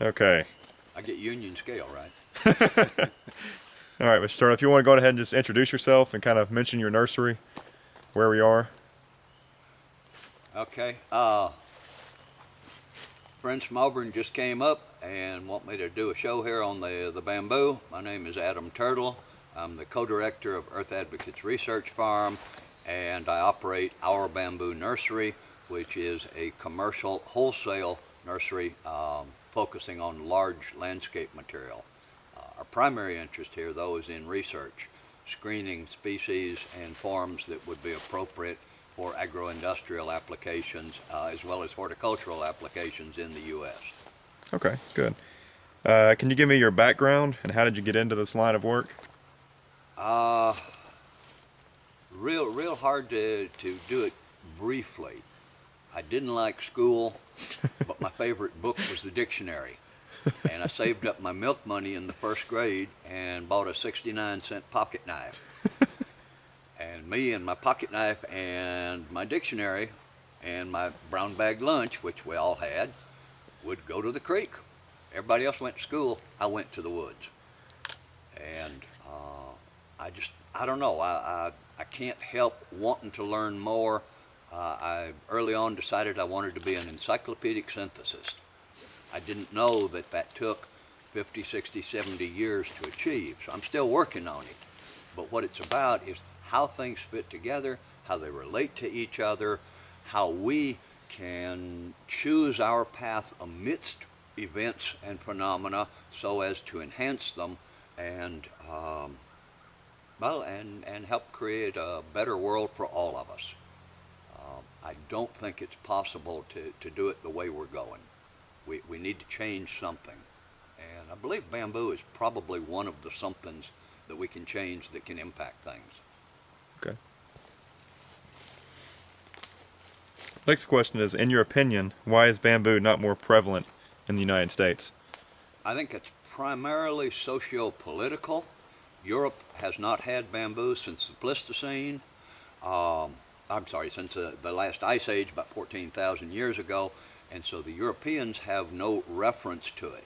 Okay. I get union scale, right? All right, Mr. Turtle, if you want to go ahead and just introduce yourself and kind of mention your nursery, where we are. Okay. Friends from Auburn just came up and want me to do a show here on the bamboo. My name is Adam Turtle. I'm the co-director of Earth Advocates Research Farm, and I operate Our Bamboo Nursery, which is a commercial wholesale nursery focusing on large landscape material. Our primary interest here, though, is in research, screening species and forms that would be appropriate for agro-industrial applications as well as horticultural applications in the U.S. Okay, good. Can you give me your background and how did you get into this line of work? Uh, real hard to do it briefly. I didn't like school, but my favorite book was the dictionary. And I saved up my milk money in the first grade and bought a 69-cent pocket knife. And me and my pocket knife and my dictionary and my brown bag lunch, which we all had, would go to the creek. Everybody else went to school. I went to the woods. And I don't know. I can't help wanting to learn more. I early on decided I wanted to be an encyclopedic synthesist. I didn't know that that took 50, 60, 70 years to achieve. So I'm still working on it. But what it's about is how things fit together, how they relate to each other, how we can choose our path amidst events and phenomena so as to enhance them and and help create a better world for all of us. I don't think it's possible to do it the way we're going. We need to change something. And I believe bamboo is probably one of the somethings that we can change that can impact things. Okay. Next question is, in your opinion, why is bamboo not more prevalent in the United States? I think it's primarily socio-political. Europe has not had bamboo since the Pleistocene. I'm sorry, since the last ice age, about 14,000 years ago, and so the Europeans have no reference to it.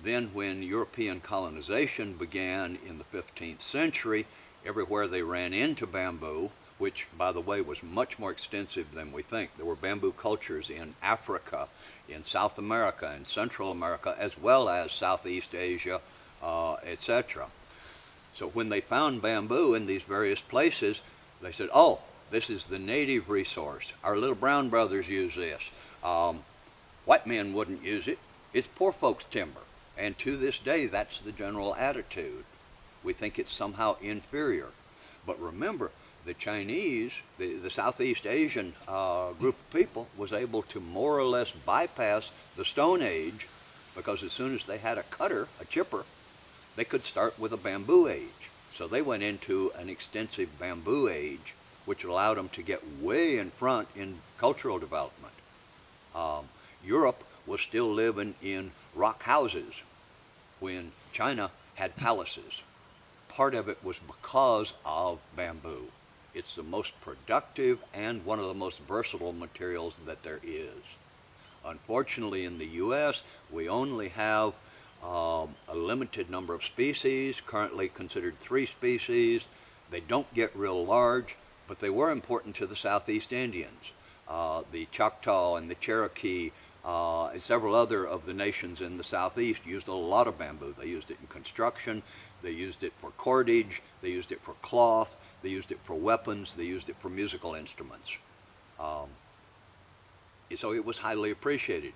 Then when European colonization began in the 15th century, everywhere they ran into bamboo, which, by the way, was much more extensive than we think. There were bamboo cultures in Africa, in South America, in Central America, as well as Southeast Asia, etc. So when they found bamboo in these various places, they said, oh, this is the native resource. Our little brown brothers use this. White men wouldn't use it. It's poor folks' timber. And to this day, that's the general attitude. We think it's somehow inferior. But remember, the Chinese, the Southeast Asian group of people was able to more or less bypass the Stone Age because as soon as they had a cutter, a chipper, they could start with a bamboo age. So they went into an extensive bamboo age, which allowed them to get way in front in cultural development. Europe was still living in rock houses when China had palaces. Part of it was because of bamboo. It's the most productive and one of the most versatile materials that there is. Unfortunately, in the U.S., we only have a limited number of species, currently considered 3 species. They don't get real large, but they were important to the Southeast Indians. The Choctaw and the Cherokee and several other of the nations in the Southeast used a lot of bamboo. They used it in construction, they used it for cordage, they used it for cloth, they used it for weapons, they used it for musical instruments. So it was highly appreciated.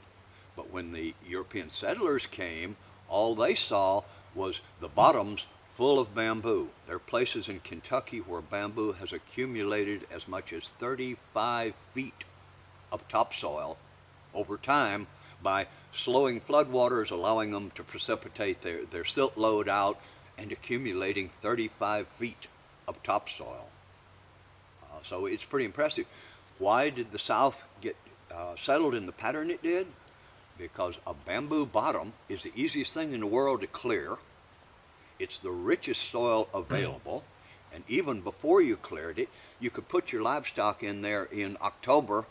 But when the European settlers came, all they saw was the bottoms full of bamboo. There are places in Kentucky where bamboo has accumulated as much as 35 feet of topsoil over time by slowing floodwaters, allowing them to precipitate their silt load out, and accumulating 35 feet of topsoil. So it's pretty impressive. Why did the South get settled in the pattern it did? Because a bamboo bottom is the easiest thing in the world to clear. It's the richest soil available, and even before you cleared it, you could put your livestock in there in October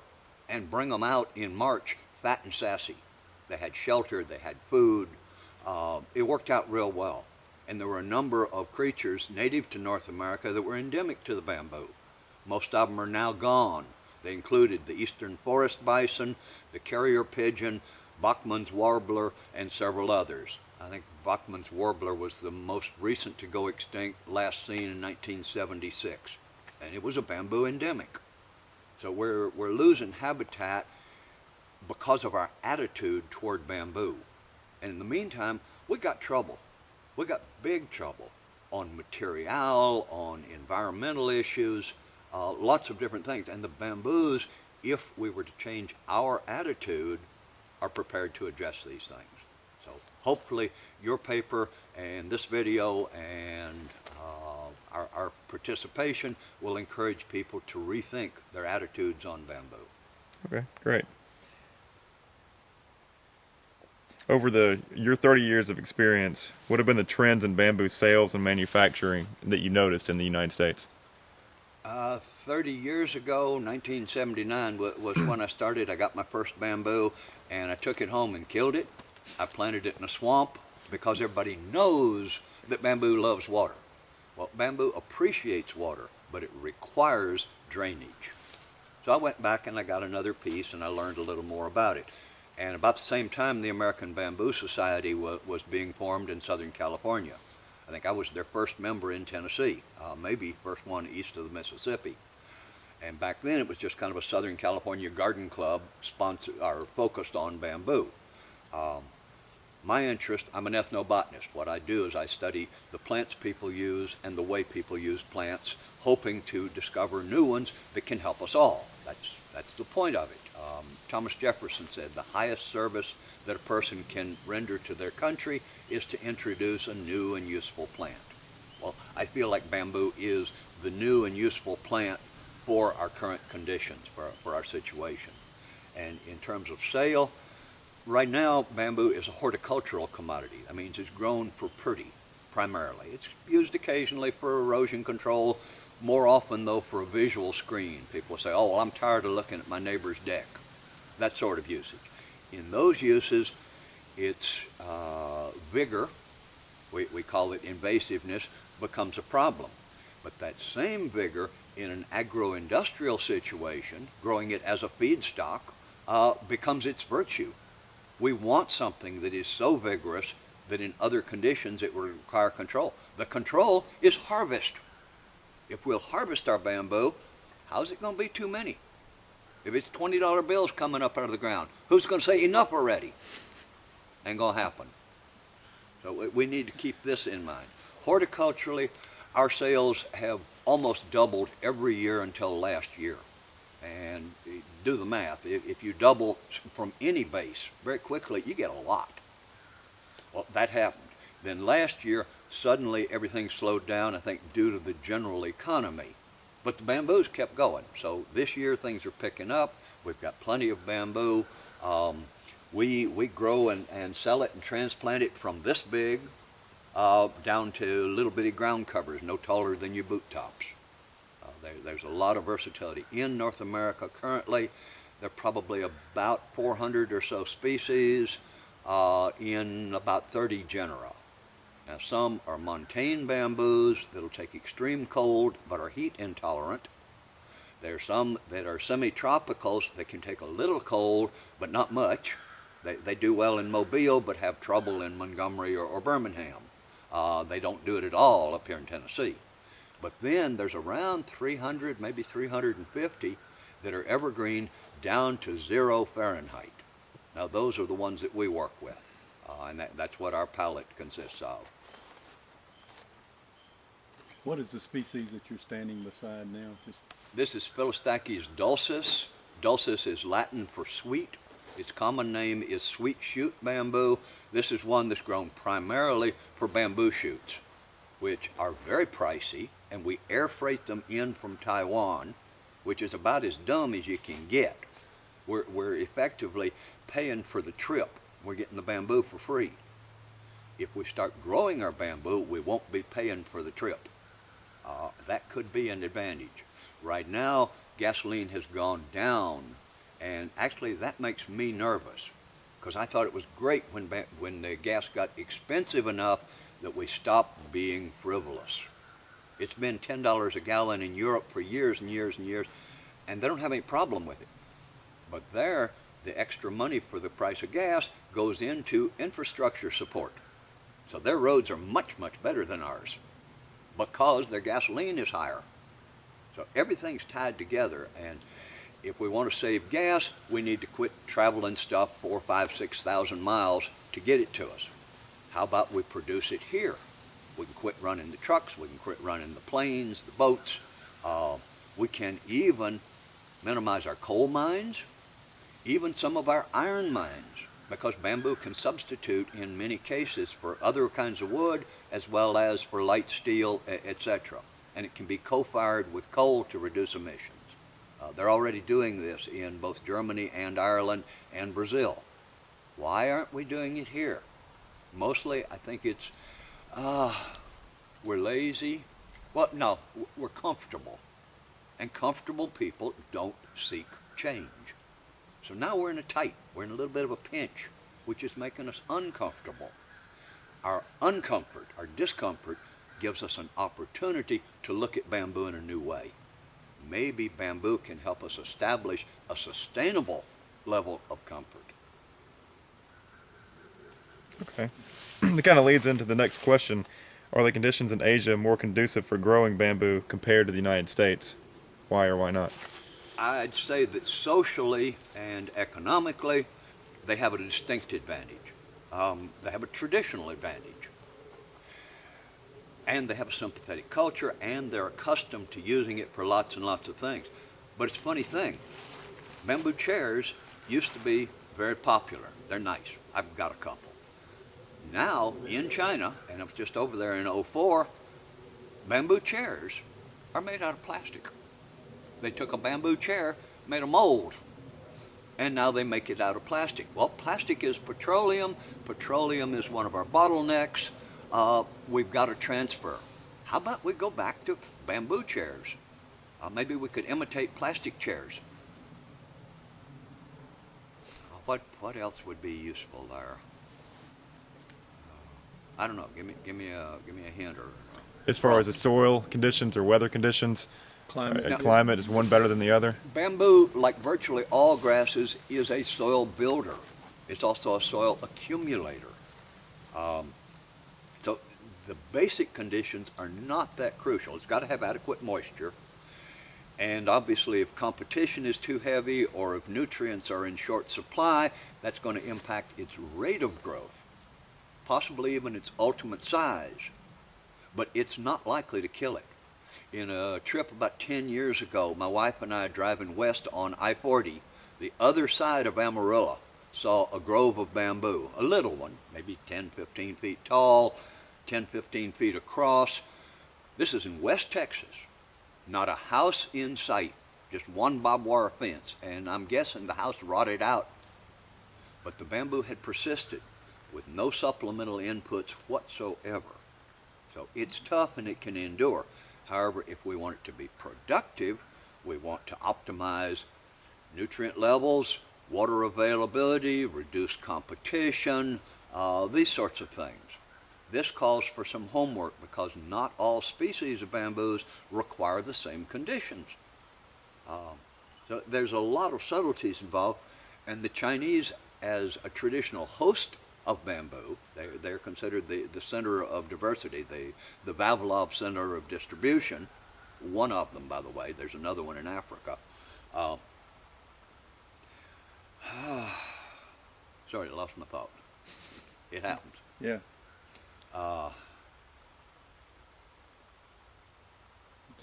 and bring them out in March fat and sassy. they had shelter, they had food. It worked out real well. And there were a number of creatures native to North America that were endemic to the bamboo. Most of them are now gone. They included the eastern forest bison, the carrier pigeon, Bachman's warbler, and several others. I think Bachman's warbler was the most recent to go extinct, last seen in 1976. And it was a bamboo endemic. So we're losing habitat because of our attitude toward bamboo. And in the meantime, we got trouble. We got big trouble on material, on environmental issues, lots of different things. And the bamboos, if we were to change our attitude, are prepared to address these things. So hopefully your paper and this video and our participation will encourage people to rethink their attitudes on bamboo. Okay, great. Over your 30 years of experience, what have been the trends in bamboo sales and manufacturing that you noticed in the United States? 30 years ago, 1979 was when I started. I got my first bamboo and I took it home and killed it. I planted it in a swamp because everybody knows that bamboo loves water. Well, bamboo appreciates water, but it requires drainage. So I went back and I got another piece and I learned a little more about it. And about the same time, the American Bamboo Society was being formed in Southern California. I think I was their first member in Tennessee, maybe first one east of the Mississippi. And back then it was just kind of a Southern California garden club sponsored or focused on bamboo. My interest, I'm an ethnobotanist. What I do is I study the plants people use and the way people use plants, hoping to discover new ones that can help us all. That's the point of it. Thomas Jefferson said the highest service that a person can render to their country is to introduce a new and useful plant. Well, I feel like bamboo is the new and useful plant for our current conditions, for our situation. And in terms of sale, right now bamboo is a horticultural commodity. That means it's grown for pretty, primarily. It's used occasionally for erosion control, more often though for a visual screen. People say, oh, well, I'm tired of looking at my neighbor's deck. That sort of usage. In those uses, its vigor, we call it invasiveness, becomes a problem. But that same vigor in an agro-industrial situation, growing it as a feedstock, becomes its virtue. We want something that is so vigorous that in other conditions it will require control. The control is harvest. If we'll harvest our bamboo, how's it going to be too many? If it's $20 bills coming up out of the ground, who's going to say enough already? Ain't going to happen. So we need to keep this in mind. Horticulturally, our sales have almost doubled every year until last year. And do the math. If you double from any base very quickly, you get a lot. Well, that happened. Then last year, suddenly everything slowed down, I think, due to the general economy. But the bamboos kept going. So this year things are picking up. We've got plenty of bamboo. We grow and sell it and transplant it from this big down to little bitty ground covers, no taller than your boot tops. There's a lot of versatility. In North America currently, there are probably about 400 or so species in about 30 genera. Now some are montane bamboos that'll take extreme cold but are heat intolerant. There are some that are semi-tropicals that can take a little cold but not much. They do well in Mobile but have trouble in Montgomery or Birmingham. They don't do it at all up here in Tennessee. But then there's around 300, maybe 350 that are evergreen down to 0 Fahrenheit. Now those are the ones that we work with, and that's what our palette consists of. What is the species that you're standing beside now? This is Philostachys dulcis. Dulcis is Latin for sweet. Its common name is sweet shoot bamboo. This is one that's grown primarily for bamboo shoots, which are very pricey, and we air freight them in from Taiwan, which is about as dumb as you can get. We're effectively paying for the trip. We're getting the bamboo for free. If we start growing our bamboo, we won't be paying for the trip. That could be an advantage. Right now, gasoline has gone down, and actually that makes me nervous because I thought it was great when the gas got expensive enough that we stopped being frivolous. It's been $10 a gallon in Europe for years and years and years, and they don't have any problem with it. But there, the extra money for the price of gas goes into infrastructure support. So their roads are much, much better than ours because their gasoline is higher. So everything's tied together, and if we want to save gas, we need to quit traveling stuff 4,000, 5,000, 6,000 miles to get it to us. How about we produce it here? We can quit running the trucks, we can quit running the planes, the boats. We can even minimize our coal mines, even some of our iron mines, because bamboo can substitute in many cases for other kinds of wood as well as for light steel, etc. And it can be co-fired with coal to reduce emissions. They're already doing this in both Germany and Ireland and Brazil. Why aren't we doing it here? Mostly, I think it's, we're lazy. Well, no, we're comfortable. And comfortable people don't seek change. So now we're in we're in a little bit of a pinch, which is making us uncomfortable. Our uncomfort, our discomfort, gives us an opportunity to look at bamboo in a new way. Maybe bamboo can help us establish a sustainable level of comfort. Okay. That kind of leads into the next question. Are the conditions in Asia more conducive for growing bamboo compared to the United States? Why or why not? I'd say that socially and economically, they have a distinct advantage. They have a traditional advantage. And they have a sympathetic culture, and they're accustomed to using it for lots and lots of things. But it's a funny thing. Bamboo chairs used to be very popular. They're nice. I've got a couple. Now, in China, and I was just over there in '04, bamboo chairs are made out of plastic. They took a bamboo chair, made a mold, and now they make it out of plastic. Well, plastic is petroleum. Petroleum is one of our bottlenecks. We've got to transfer. How about we go back to bamboo chairs? Maybe we could imitate plastic chairs. What else would be useful there? I don't know. Give me a hint. Or As far as the soil conditions or weather conditions, Climate. climate, is one better than the other? bamboo, like virtually all grasses, is a soil builder. It's also a soil accumulator. So the basic conditions are not that crucial. It's got to have adequate moisture. And obviously, if competition is too heavy or if nutrients are in short supply, that's going to impact its rate of growth, possibly even its ultimate size. But it's not likely to kill it. In a trip about 10 years ago, my wife and I driving west on I-40, the other side of Amarillo, saw a grove of bamboo, a little one, maybe 10, 15 feet tall, 10, 15 feet across. This is in West Texas. Not a house in sight, just one barbed wire fence, and I'm guessing the house rotted out. But the bamboo had persisted with no supplemental inputs whatsoever. So it's tough and it can endure. However, if we want it to be productive, we want to optimize nutrient levels, water availability, reduce competition, these sorts of things. This calls for some homework because not all species of bamboos require the same conditions. So there's a lot of subtleties involved, and the Chinese, as a traditional host of bamboo, they're considered the center of diversity, the Vavilov center of distribution. One of them, by the way. There's another one in Africa. Sorry, I lost my thought. It happens. Yeah.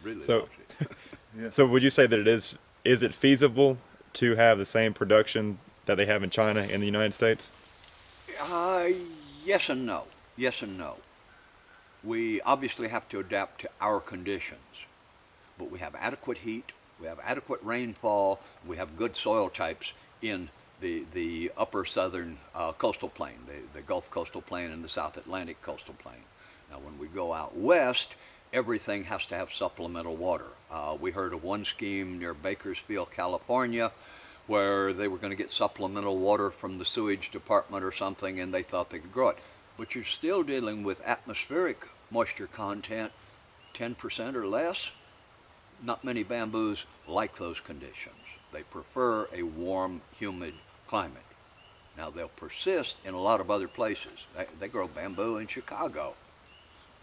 Really So- lost it. Yeah. So would you say that is it feasible to have the same production that they have in China in the United States? Yes and no. Yes and no. We obviously have to adapt to our conditions, but we have adequate heat, we have adequate rainfall, we have good soil types in the upper southern coastal plain, the Gulf coastal plain and the South Atlantic coastal plain. Now when we go out west, everything has to have supplemental water. We heard of one scheme near Bakersfield, California, where they were going to get supplemental water from the sewage department or something, and they thought they could grow it. But you're still dealing with atmospheric moisture content, 10% or less. Not many bamboos like those conditions. They prefer a warm, humid climate. Now, they'll persist in a lot of other places. They grow bamboo in Chicago,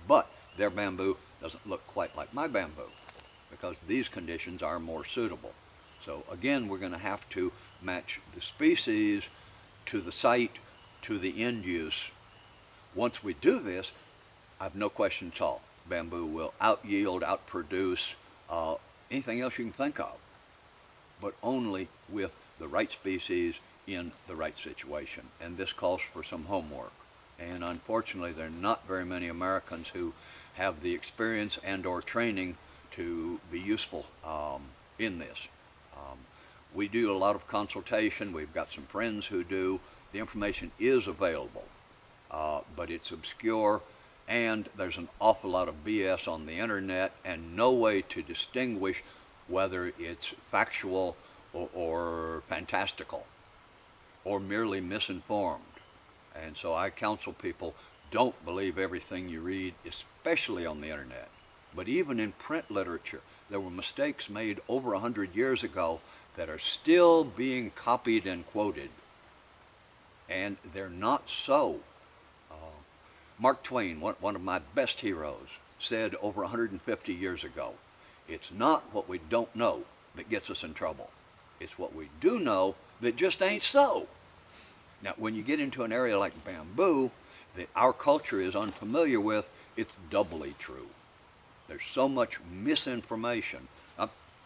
but their bamboo doesn't look quite like my bamboo because these conditions are more suitable. So again, we're going to have to match the species to the site, to the end use. Once we do this, I've no question at all, bamboo will out-yield, out-produce anything else you can think of, but only with the right species in the right situation. And this calls for some homework. And unfortunately, there are not very many Americans who have the experience and or training to be useful in this. We do a lot of consultation. We've got some friends who do. The information is available, but it's obscure, and there's an awful lot of BS on the internet and no way to distinguish whether it's factual or fantastical or merely misinformed. And so I counsel people, don't believe everything you read, especially on the internet. But even in print literature, there were mistakes made over 100 years ago that are still being copied and quoted. And they're not so. Mark Twain, one of my best heroes, said over 150 years ago, it's not what we don't know that gets us in trouble. It's what we do know that just ain't so. Now, when you get into an area like bamboo that our culture is unfamiliar with, it's doubly true. There's so much misinformation.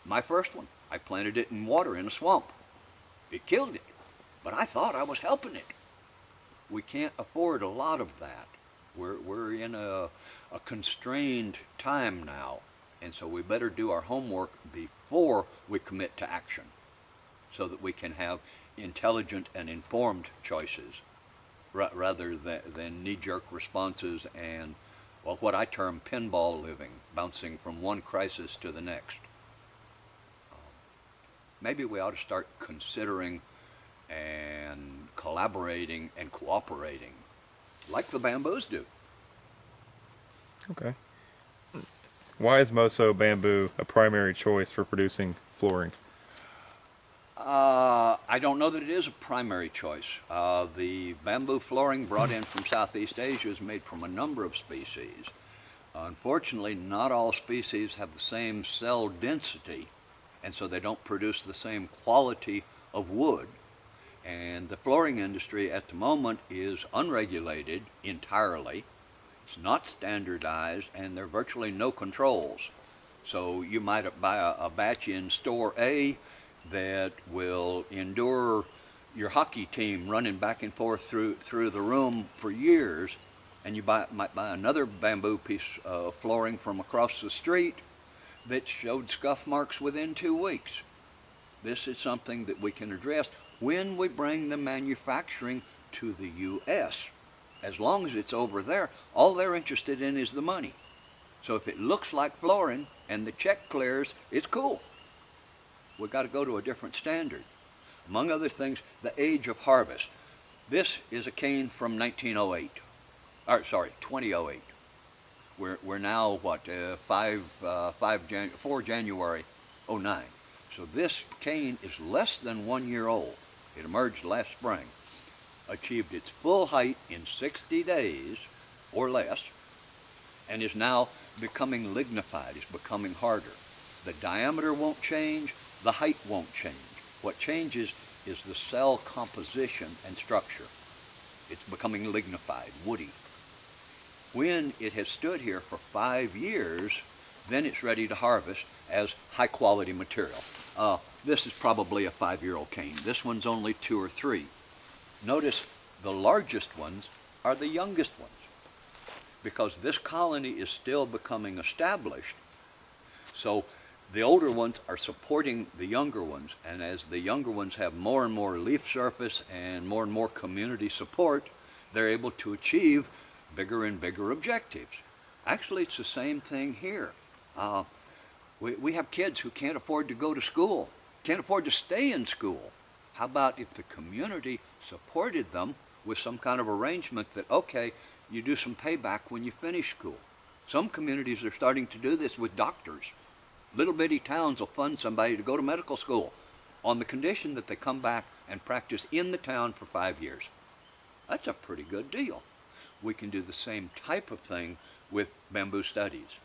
My first one, I planted it in water in a swamp. It killed it, but I thought I was helping it. We can't afford a lot of that. We're in a constrained time now, and so we better do our homework before we commit to action so that we can have intelligent and informed choices rather than knee-jerk responses and, well, what I term pinball living, bouncing from one crisis to the next. Maybe we ought to start considering and collaborating and cooperating like the bamboos do. Okay. Why is Moso bamboo a primary choice for producing flooring? I don't know that it is a primary choice. The bamboo flooring brought in from Southeast Asia is made from a number of species. Unfortunately, not all species have the same cell density, and so they don't produce the same quality of wood. And the flooring industry at the moment is unregulated entirely. It's not standardized, and there are virtually no controls. So you might buy a batch in store A that will endure your hockey team running back and forth through the room for years, and you might buy another bamboo piece of flooring from across the street that showed scuff marks within 2 weeks. This is something that we can address when we bring the manufacturing to the U.S. As long as it's over there, all they're interested in is the money. So if it looks like flooring and the check clears, it's cool. We've got to go to a different standard. Among other things, the age of harvest. This is a cane from 2008. We're now, 4 January 09. So this cane is less than 1 year old. It emerged last spring, achieved its full height in 60 days or less, and is now becoming lignified, is becoming harder. The diameter won't change, the height won't change. What changes is the cell composition and structure. It's becoming lignified, woody. When it has stood here for 5 years, then it's ready to harvest as high quality material. This is probably a 5-year-old cane. This one's only 2 or 3. Notice the largest ones are the youngest ones, because this colony is still becoming established. So the older ones are supporting the younger ones, and as the younger ones have more and more leaf surface and more community support, they're able to achieve bigger and bigger objectives. Actually, it's the same thing here. We have kids who can't afford to go to school, can't afford to stay in school. How about if the community supported them with some kind of arrangement that, okay, you do some payback when you finish school? Some communities are starting to do this with doctors. Little bitty towns will fund somebody to go to medical school on the condition that they come back and practice in the town for 5 years. That's a pretty good deal. We can do the same type of thing with bamboo studies.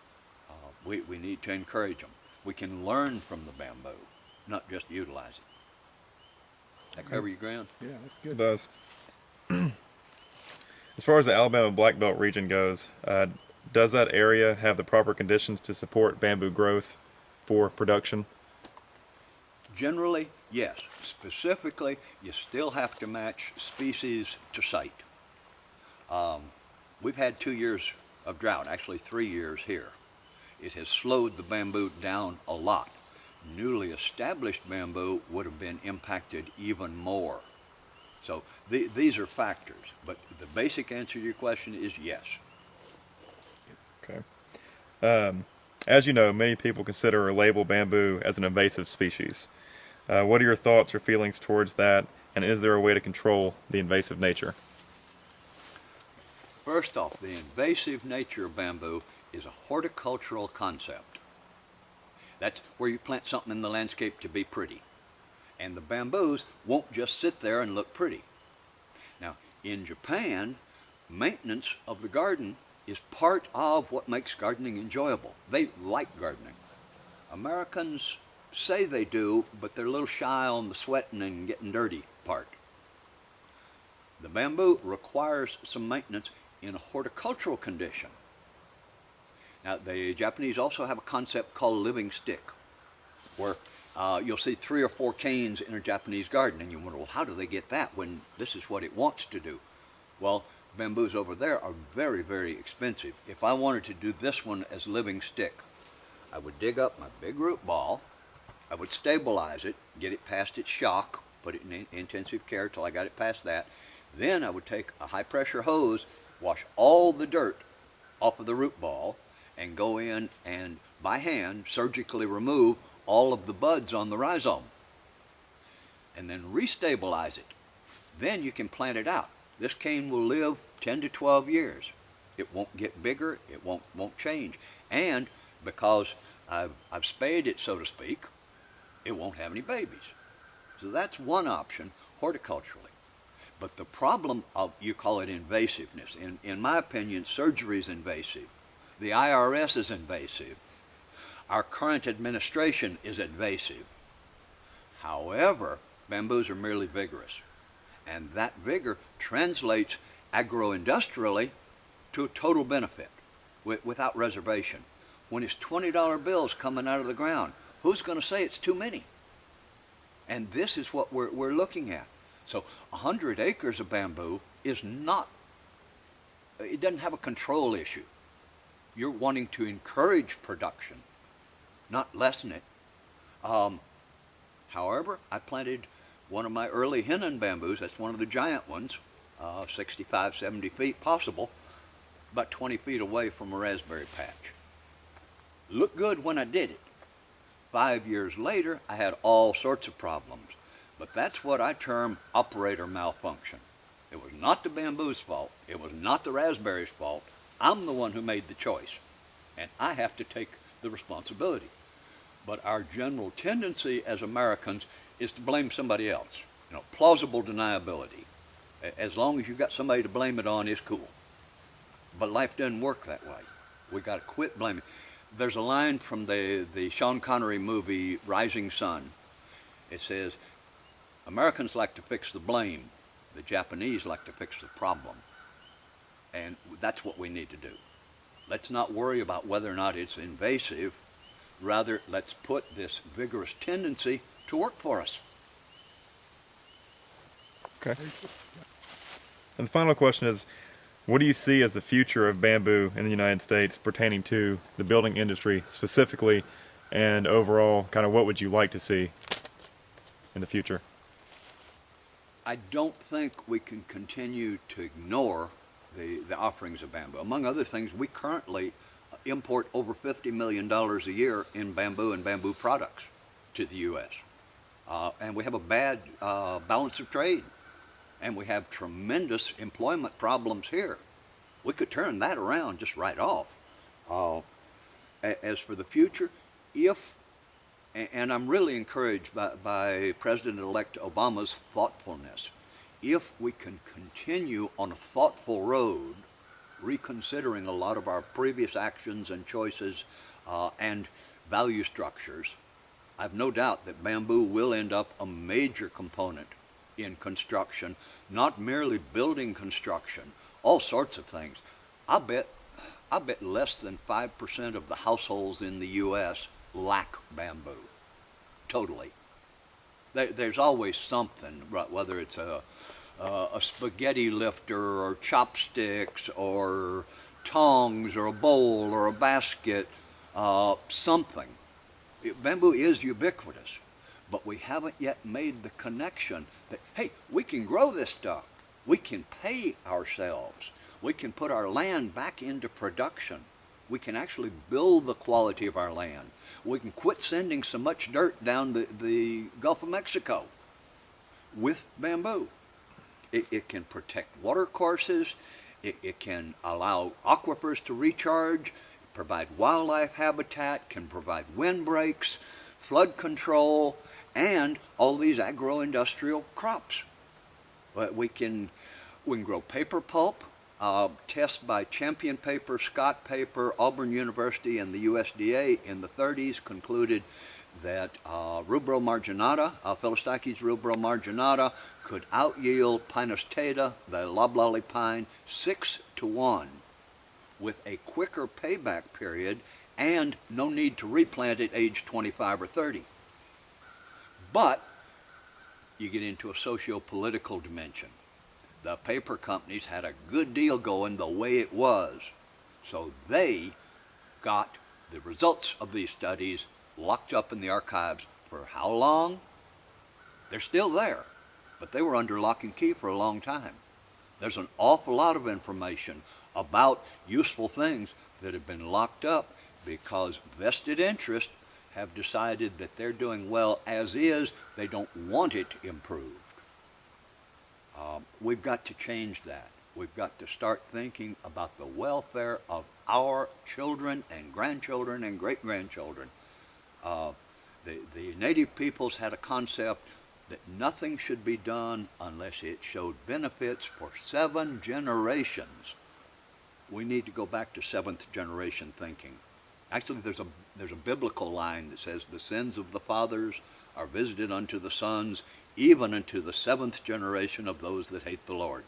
We need to encourage them. We can learn from the bamboo, not just utilize it. That cover you, Grant? Yeah, that's It good. does. As far as the Alabama Black Belt region goes, does that area have the proper conditions to support bamboo growth for production? Generally, yes. Specifically, you still have to match species to site. We've had 2 years of drought, actually 3 years here. It has slowed the bamboo down a lot. Newly established bamboo would have been impacted even more. So these are factors, but the basic answer to your question is yes. Okay. As you know, many people consider or label bamboo as an invasive species. What are your thoughts or feelings towards that, and is there a way to control the invasive nature? First off, the invasive nature of bamboo is a horticultural concept. That's where you plant something in the landscape to be pretty. And the bamboos won't just sit there and look pretty. Now, in Japan, maintenance of the garden is part of what makes gardening enjoyable. They like gardening. Americans say they do, but they're a little shy on the sweating and getting dirty part. The bamboo requires some maintenance in a horticultural condition. Now, the Japanese also have a concept called living stick, where you'll see 3 or 4 canes in a Japanese garden, and you wonder, well, how do they get that when this is what it wants to do? Well, bamboos over there are very, very expensive. If I wanted to do this one as living stick, I would dig up my big root ball, I would stabilize it, get it past its shock, put it in intensive care till I got it past that. Then I would take a high pressure hose, wash all the dirt off of the root ball, and go in and by hand surgically remove all of the buds on the rhizome, and then restabilize it. Then you can plant it out. This cane will live 10 to 12 years. It won't get bigger, it won't change. And because I've spayed it, so to speak, it won't have any babies. So that's one option horticulturally. But the problem of, you call it invasiveness. In my opinion, surgery is invasive. The IRS is invasive. Our current administration is invasive. However, bamboos are merely vigorous. And that vigor translates agro-industrially to a total benefit without reservation. When it's $20 bills coming out of the ground, who's going to say it's too many? And this is what we're looking at. So 100 acres of bamboo is not, it doesn't have a control issue. You're wanting to encourage production, not lessen it. However, I planted one of my early Henan bamboos, that's one of the giant ones, 65, 70 feet possible, about 20 feet away from a raspberry patch. Looked good when I did it. 5 years later, I had all sorts of problems. But that's what I term operator malfunction. It was not the bamboo's fault. It was not the raspberry's fault. I'm the one who made the choice. And I have to take the responsibility. But our general tendency as Americans is to blame somebody else. You know, plausible deniability. As long as you've got somebody to blame it on, it's cool. But life doesn't work that way. We got to quit blaming. There's a line from the Sean Connery movie Rising Sun. It says, Americans like to fix the blame. The Japanese like to fix the problem. And that's what we need to do. Let's not worry about whether or not it's invasive. Rather, let's put this vigorous tendency to work for us. Okay. And the final question is, what do you see as the future of bamboo in the United States pertaining to the building industry specifically, and overall, kind of what would you like to see in the future? I don't think we can continue to ignore the offerings of bamboo. Among other things, we currently import over $50 million a year in bamboo and bamboo products to the U.S. and we have a bad balance of trade, and we have tremendous employment problems here. We could turn that around just right off. As for the future, and I'm really encouraged by President-elect Obama's thoughtfulness, if we can continue on a thoughtful road, reconsidering a lot of our previous actions and choices and value structures, I've no doubt that bamboo will end up a major component in construction, not merely building construction, all sorts of things. I bet less than 5% of the households in the U.S. lack bamboo. Totally. There's always something, right, whether it's a spaghetti lifter or chopsticks or tongs or a bowl or a basket, something. Bamboo is ubiquitous, but we haven't yet made the connection that, hey, we can grow this stuff. We can pay ourselves. We can put our land back into production. We can actually build the quality of our land. We can quit sending so much dirt down the Gulf of Mexico with bamboo. It can protect water courses. It can allow aquifers to recharge, provide wildlife habitat, can provide windbreaks, flood control, and all these agro-industrial crops. But we can grow paper pulp. Tests by Champion Paper, Scott Paper, Auburn University, and the USDA in the 30s concluded that Rubro marginata, Philostachys rubro marginata, could out-yield Pinus taeda, the loblolly pine, 6-to-1, with a quicker payback period and no need to replant at age 25 or 30. But you get into a socio-political dimension. The paper companies had a good deal going the way it was, so they got the results of these studies locked up in the archives for how long? They're still there, but they were under lock and key for a long time. There's an awful lot of information about useful things that have been locked up because vested interests have decided that they're doing well as is. They don't want it improved. We've got to change that. We've got to start thinking about the welfare of our children and grandchildren and great-grandchildren. The native peoples had a concept that nothing should be done unless it showed benefits for 7 generations. We need to go back to 7th generation thinking. Actually, there's a biblical line that says the sins of the fathers are visited unto the sons, even unto the 7th generation of those that hate the Lord.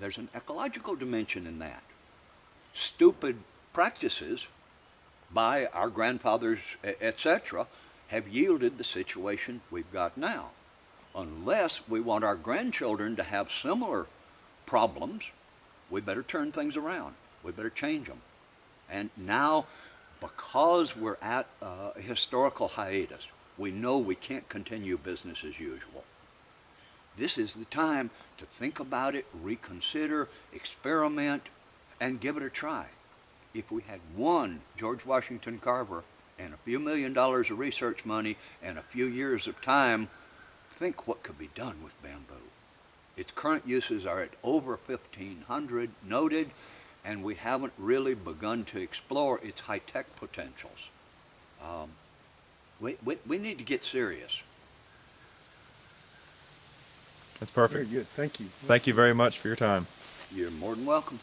There's an ecological dimension in that. Stupid practices by our grandfathers, etc., have yielded the situation we've got now. Unless we want our grandchildren to have similar problems, we better turn things around. We better change them. And now, because we're at a historical hiatus, we know we can't continue business as usual. This is the time to think about it, reconsider, experiment, and give it a try. If we had one George Washington Carver and a few $1 million of research money and a few years of time, think what could be done with bamboo. Its current uses are at over 1,500 noted, and we haven't really begun to explore its high-tech potentials. We need to get serious. That's perfect. Very good. Thank you. Thank you very much for your time. You're more than welcome.